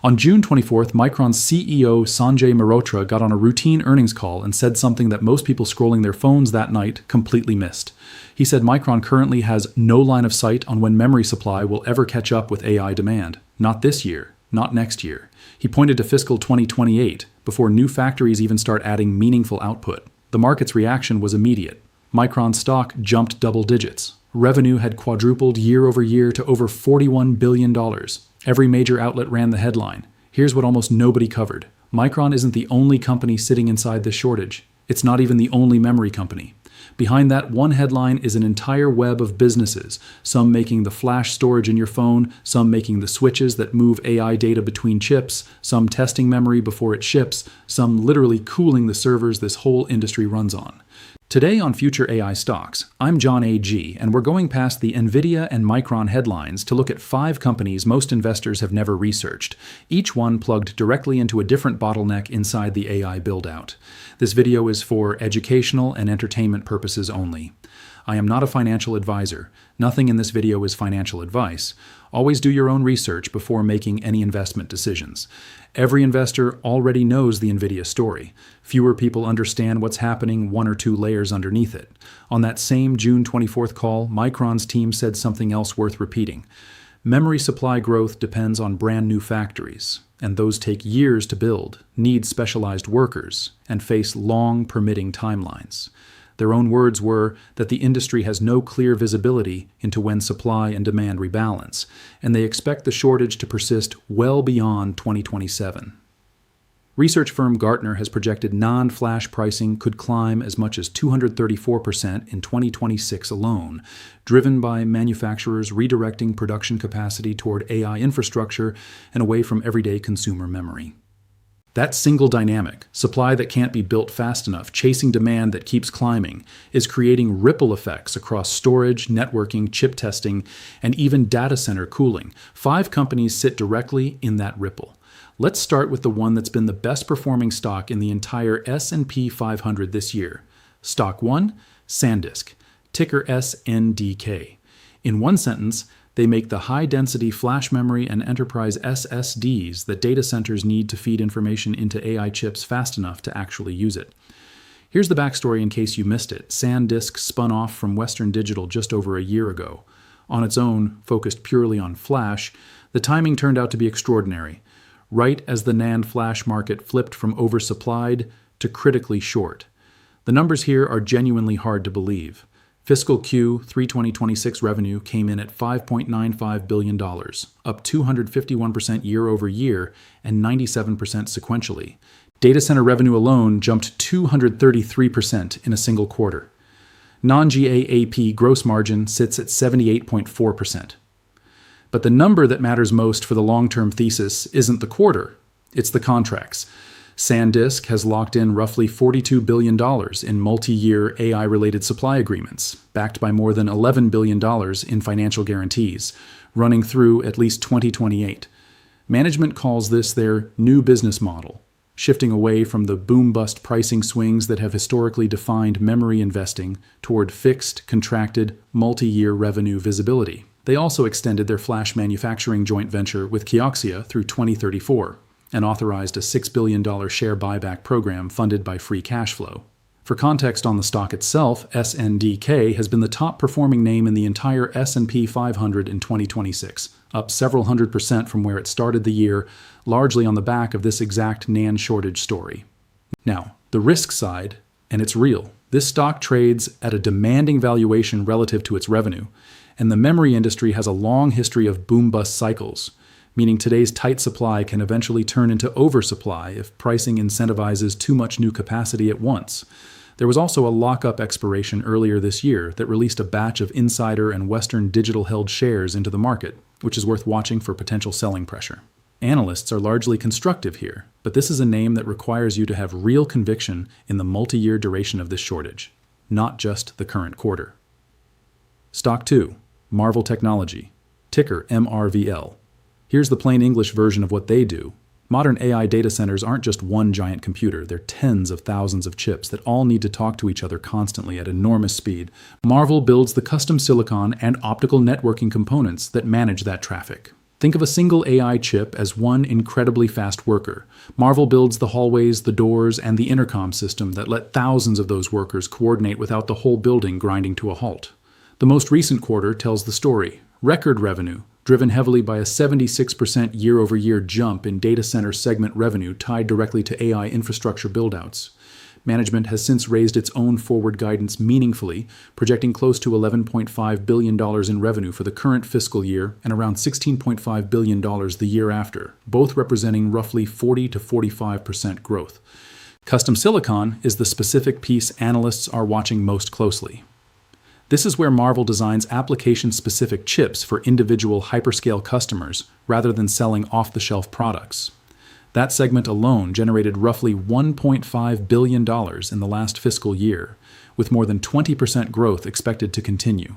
On June 24th, Micron's CEO Sanjay Mehrotra got on a routine earnings call and said something that most people scrolling their phones that night completely missed. He said Micron currently has no line of sight on when memory supply will ever catch up with AI demand. Not this year, not next year. He pointed to fiscal 2028, before new factories even start adding meaningful output. The market's reaction was immediate. Micron stock jumped double digits. Revenue had quadrupled year over year to over $41 billion. Every major outlet ran the headline. Here's what almost nobody covered. Micron isn't the only company sitting inside this shortage. It's not even the only memory company. Behind that one headline is an entire web of businesses, some making the flash storage in your phone, some making the switches that move AI data between chips, some testing memory before it ships, some literally cooling the servers this whole industry runs on. Today on Future AI Stocks, I'm John A.G., and we're going past the NVIDIA and Micron headlines to look at 5 companies most investors have never researched, each one plugged directly into a different bottleneck inside the AI build-out. This video is for educational and entertainment purposes only. I am not a financial advisor. Nothing in this video is financial advice. Always do your own research before making any investment decisions. Every investor already knows the NVIDIA story. Fewer people understand what's happening 1 or 2 layers underneath it. On that same June 24th call, Micron's team said something else worth repeating. Memory supply growth depends on brand new factories, and those take years to build, need specialized workers, and face long permitting timelines. Their own words were that the industry has no clear visibility into when supply and demand rebalance, and they expect the shortage to persist well beyond 2027. Research firm Gartner has projected non-flash pricing could climb as much as 234% in 2026 alone, driven by manufacturers redirecting production capacity toward AI infrastructure and away from everyday consumer memory. That single dynamic, supply that can't be built fast enough, chasing demand that keeps climbing, is creating ripple effects across storage, networking, chip testing, and even data center cooling. 5 companies sit directly in that ripple. Let's start with the one that's been the best performing stock in the entire S&P 500 this year. Stock 1, SanDisk, ticker SNDK. In one sentence, they make the high-density flash memory and enterprise SSDs that data centers need to feed information into AI chips fast enough to actually use it. Here's the backstory in case you missed it. SanDisk spun off from Western Digital just over a year ago. On its own, focused purely on flash, the timing turned out to be extraordinary, right as the NAND flash market flipped from oversupplied to critically short. The numbers here are genuinely hard to believe. Fiscal Q3 2026 revenue came in at $5.95 billion, up 251% year over year and 97% sequentially. Data center revenue alone jumped 233% in a single quarter. Non-GAAP gross margin sits at 78.4%. But the number that matters most for the long-term thesis isn't the quarter, it's the contracts. SanDisk has locked in roughly $42 billion in multi-year AI-related supply agreements, backed by more than $11 billion in financial guarantees, running through at least 2028. Management calls this their new business model, shifting away from the boom-bust pricing swings that have historically defined memory investing toward fixed, contracted, multi-year revenue visibility. They also extended their flash manufacturing joint venture with Kioxia through 2034. And authorized a $6 billion share buyback program funded by free cash flow. For context on the stock itself, SNDK has been the top performing name in the entire S&P 500 in 2026, up several hundred% from where it started the year, largely on the back of this exact NAND shortage story. Now, the risk side, and it's real. This stock trades at a demanding valuation relative to its revenue, and the memory industry has a long history of boom-bust cycles, meaning today's tight supply can eventually turn into oversupply if pricing incentivizes too much new capacity at once. There was also a lockup expiration earlier this year that released a batch of insider and Western Digital-held shares into the market, which is worth watching for potential selling pressure. Analysts are largely constructive here, but this is a name that requires you to have real conviction in the multi-year duration of this shortage, not just the current quarter. Stock 2, Marvell Technology, ticker MRVL. Here's the plain English version of what they do. Modern AI data centers aren't just one giant computer, they're tens of thousands of chips that all need to talk to each other constantly at enormous speed. Marvell builds the custom silicon and optical networking components that manage that traffic. Think of a single AI chip as one incredibly fast worker. Marvell builds the hallways, the doors, and the intercom system that let thousands of those workers coordinate without the whole building grinding to a halt. The most recent quarter tells the story. Record revenue, driven heavily by a 76% year-over-year jump in data center segment revenue tied directly to AI infrastructure buildouts. Management has since raised its own forward guidance meaningfully, projecting close to $11.5 billion in revenue for the current fiscal year and around $16.5 billion the year after, both representing roughly 40 to 45% growth. Custom silicon is the specific piece analysts are watching most closely. This is where Marvell designs application-specific chips for individual hyperscale customers rather than selling off-the-shelf products. That segment alone generated roughly $1.5 billion in the last fiscal year, with more than 20% growth expected to continue.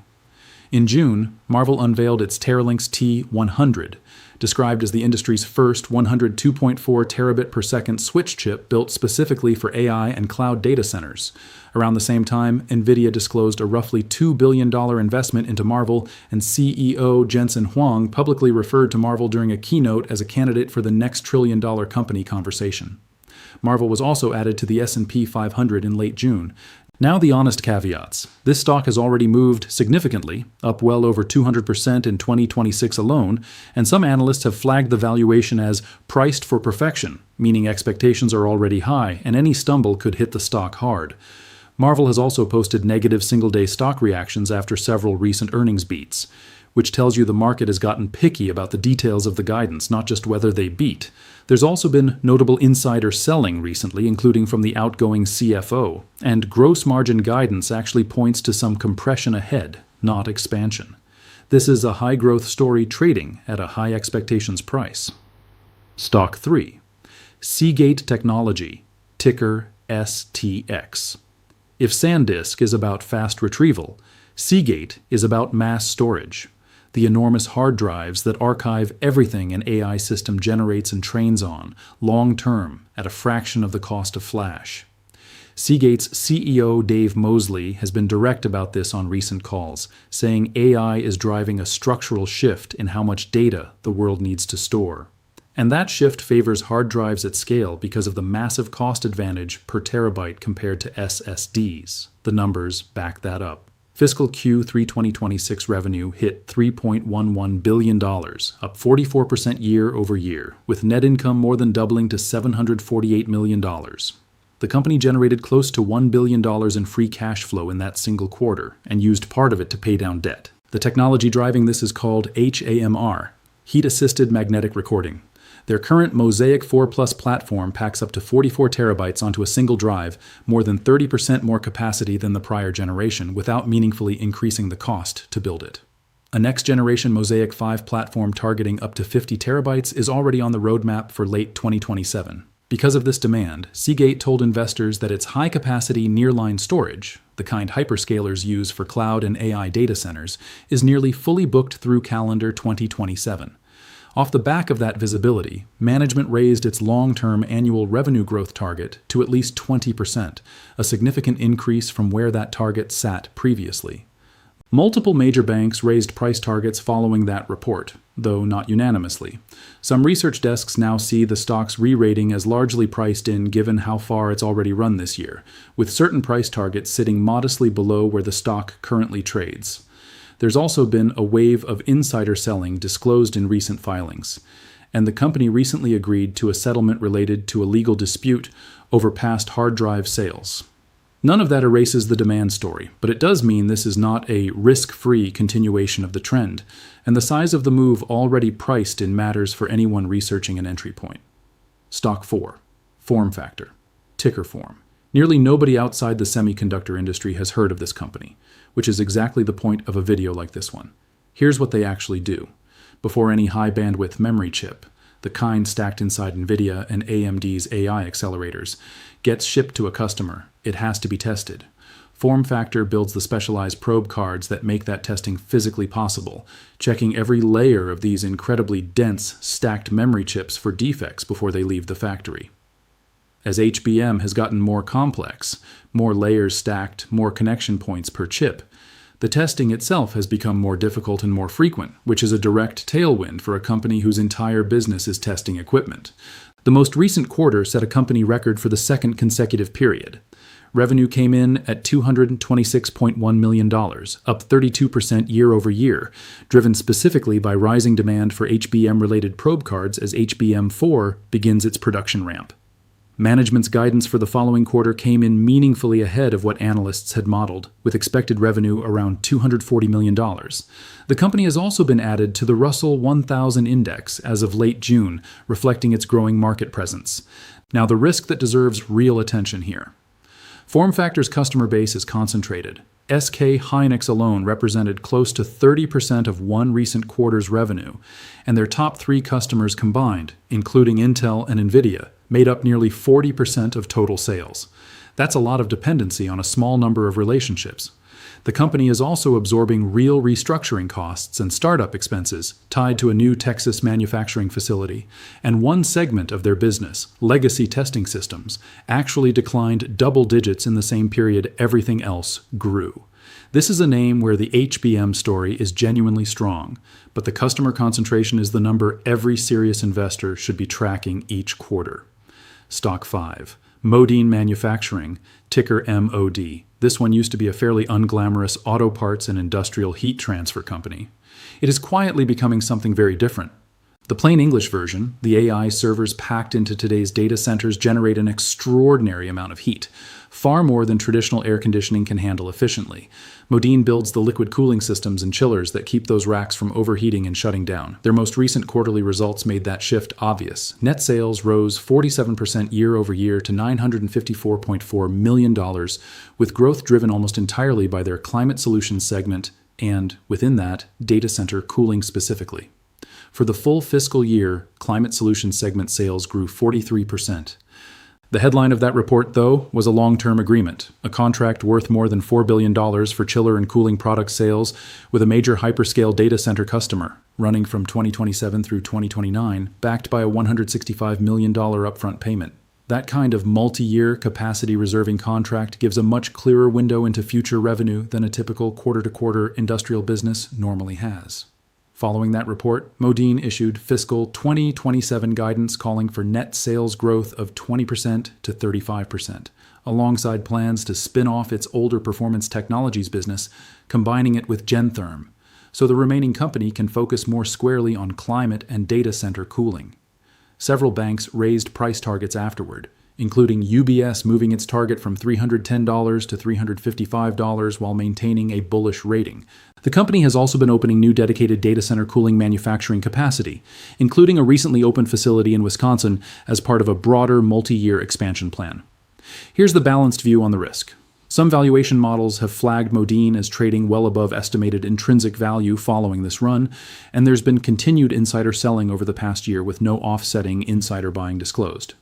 In June, Marvell unveiled its Teralynx T100, described as the industry's first 102.4 terabit per second switch chip built specifically for AI and cloud data centers. Around the same time, NVIDIA disclosed a roughly $2 billion investment into Marvell, and CEO Jensen Huang publicly referred to Marvell during a keynote as a candidate for the next trillion-dollar company conversation. Marvell was also added to the S&P 500 in late June. Now the honest caveats. This stock has already moved significantly, up well over 200% in 2026 alone, and some analysts have flagged the valuation as priced for perfection, meaning expectations are already high, and any stumble could hit the stock hard. Marvell has also posted negative single-day stock reactions after several recent earnings beats, which tells you the market has gotten picky about the details of the guidance, not just whether they beat. There's also been notable insider selling recently, including from the outgoing CFO, and gross margin guidance actually points to some compression ahead, not expansion. This is a high-growth story trading at a high expectations price. Stock 3. Seagate Technology, ticker STX. If SanDisk is about fast retrieval, Seagate is about mass storage, the enormous hard drives that archive everything an AI system generates and trains on, long-term, at a fraction of the cost of flash. Seagate's CEO Dave Mosley has been direct about this on recent calls, saying AI is driving a structural shift in how much data the world needs to store. And that shift favors hard drives at scale because of the massive cost advantage per terabyte compared to SSDs. The numbers back that up. Fiscal Q3 2026 revenue hit $3.11 billion, up 44% year over year, with net income more than doubling to $748 million. The company generated close to $1 billion in free cash flow in that single quarter and used part of it to pay down debt. The technology driving this is called HAMR, Heat-Assisted Magnetic Recording. Their current Mosaic 4 Plus platform packs up to 44 terabytes onto a single drive, more than 30% more capacity than the prior generation, without meaningfully increasing the cost to build it. A next-generation Mosaic 5 platform targeting up to 50 terabytes is already on the roadmap for late 2027. Because of this demand, Seagate told investors that its high-capacity nearline storage, the kind hyperscalers use for cloud and AI data centers, is nearly fully booked through calendar 2027. Off the back of that visibility, management raised its long-term annual revenue growth target to at least 20%, a significant increase from where that target sat previously. Multiple major banks raised price targets following that report, though not unanimously. Some research desks now see the stock's re-rating as largely priced in given how far it's already run this year, with certain price targets sitting modestly below where the stock currently trades. There's also been a wave of insider selling disclosed in recent filings, and the company recently agreed to a settlement related to a legal dispute over past hard drive sales. None of that erases the demand story, but it does mean this is not a risk-free continuation of the trend, and the size of the move already priced in matters for anyone researching an entry point. Stock 4. FormFactor, ticker Form. Nearly nobody outside the semiconductor industry has heard of this company, which is exactly the point of a video like this one. Here's what they actually do. Before any high-bandwidth memory chip, the kind stacked inside NVIDIA and AMD's AI accelerators, gets shipped to a customer, it has to be tested. FormFactor builds the specialized probe cards that make that testing physically possible, checking every layer of these incredibly dense, stacked memory chips for defects before they leave the factory. As HBM has gotten more complex, more layers stacked, more connection points per chip, The testing itself has become more difficult and more frequent, which is a direct tailwind for a company whose entire business is testing equipment. The most recent quarter set a company record for the second consecutive period. Revenue came in at $226.1 million, up 32% year over year, driven specifically by rising demand for HBM-related probe cards as HBM4 begins its production ramp. Management's guidance for the following quarter came in meaningfully ahead of what analysts had modeled, with expected revenue around $240 million. The company has also been added to the Russell 1000 index as of late June, reflecting its growing market presence. Now, the risk that deserves real attention here. FormFactor's customer base is concentrated. SK Hynix alone represented close to 30% of one recent quarter's revenue, and their top three customers combined, including Intel and NVIDIA, made up nearly 40% of total sales. That's a lot of dependency on a small number of relationships. The company is also absorbing real restructuring costs and startup expenses tied to a new Texas manufacturing facility, and one segment of their business, legacy testing systems, actually declined double digits in the same period everything else grew. This is a name where the HBM story is genuinely strong, but the customer concentration is the number every serious investor should be tracking each quarter. Stock 5. Modine Manufacturing, ticker MOD. This one used to be a fairly unglamorous auto parts and industrial heat transfer company. It is quietly becoming something very different. The plain English version, the AI servers packed into today's data centers generate an extraordinary amount of heat, far more than traditional air conditioning can handle efficiently. Modine builds the liquid cooling systems and chillers that keep those racks from overheating and shutting down. Their most recent quarterly results made that shift obvious. Net sales rose 47% year over year to $954.4 million, with growth driven almost entirely by their climate solutions segment and, within that, data center cooling specifically. For the full fiscal year, Climate Solutions segment sales grew 43%. The headline of that report, though, was a long-term agreement, a contract worth more than $4 billion for chiller and cooling product sales with a major hyperscale data center customer, running from 2027 through 2029, backed by a $165 million upfront payment. That kind of multi-year capacity reserving contract gives a much clearer window into future revenue than a typical quarter-to-quarter industrial business normally has. Following that report, Modine issued fiscal 2027 guidance calling for net sales growth of 20% to 35%, alongside plans to spin off its older performance technologies business, combining it with Gentherm, so the remaining company can focus more squarely on climate and data center cooling. Several banks raised price targets afterward, including UBS moving its target from $310 to $355 while maintaining a bullish rating. The company has also been opening new dedicated data center cooling manufacturing capacity, including a recently opened facility in Wisconsin as part of a broader multi-year expansion plan. Here's the balanced view on the risk. Some valuation models have flagged Modine as trading well above estimated intrinsic value following this run, and there's been continued insider selling over the past year with no offsetting insider buying disclosed.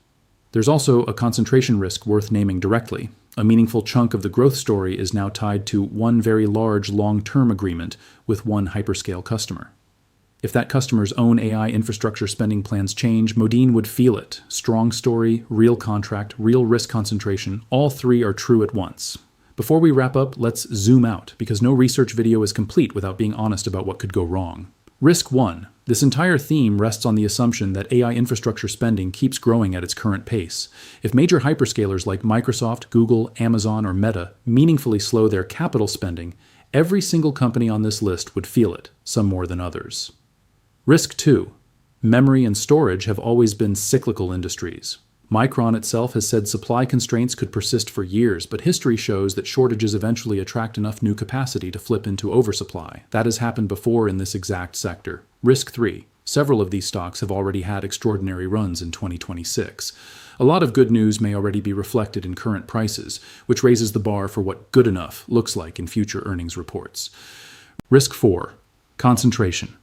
There's also a concentration risk worth naming directly. A meaningful chunk of the growth story is now tied to one very large long-term agreement with one hyperscale customer. If that customer's own AI infrastructure spending plans change, Modine would feel it. Strong story, real contract, real risk concentration, all three are true at once. Before we wrap up, let's zoom out, because no research video is complete without being honest about what could go wrong. Risk 1. This entire theme rests on the assumption that AI infrastructure spending keeps growing at its current pace. If major hyperscalers like Microsoft, Google, Amazon, or Meta meaningfully slow their capital spending, every single company on this list would feel it, some more than others. Risk 2. Memory and storage have always been cyclical industries. Micron itself has said supply constraints could persist for years, but history shows that shortages eventually attract enough new capacity to flip into oversupply. That has happened before in this exact sector. Risk 3. Several of these stocks have already had extraordinary runs in 2026. A lot of good news may already be reflected in current prices, which raises the bar for what good enough looks like in future earnings reports. Risk 4. Concentration.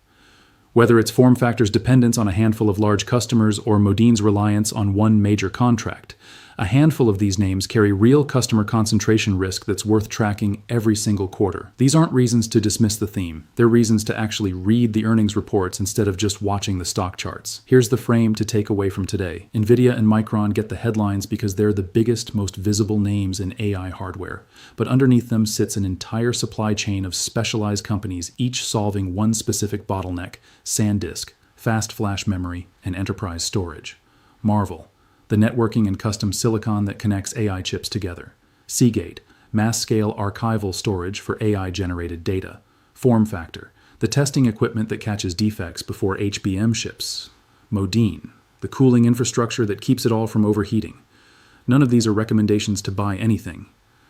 Whether it's FormFactor's dependence on a handful of large customers or Modine's reliance on one major contract, A handful of these names carry real customer concentration risk that's worth tracking every single quarter. These aren't reasons to dismiss the theme. They're reasons to actually read the earnings reports instead of just watching the stock charts. Here's the frame to take away from today. Nvidia and Micron get the headlines because they're the biggest, most visible names in AI hardware. But underneath them sits an entire supply chain of specialized companies, each solving one specific bottleneck: SanDisk, fast flash memory, and enterprise storage. Marvell, the networking and custom silicon that connects AI chips together. Seagate, mass-scale archival storage for AI-generated data. FormFactor, the testing equipment that catches defects before HBM ships. Modine, the cooling infrastructure that keeps it all from overheating. None of these are recommendations to buy anything.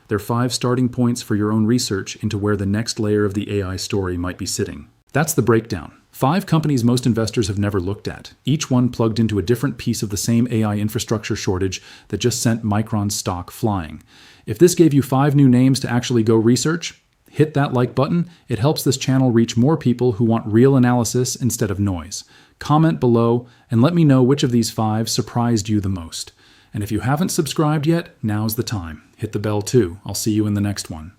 They're 5 starting points for your own research into where the next layer of the AI story might be sitting. That's the breakdown. 5 companies most investors have never looked at, each one plugged into a different piece of the same AI infrastructure shortage that just sent Micron's stock flying. If this gave you 5 new names to actually go research, hit that like button. It helps this channel reach more people who want real analysis instead of noise. Comment below and let me know which of these 5 surprised you the most. And if you haven't subscribed yet, now's the time. Hit the bell too. I'll see you in the next one.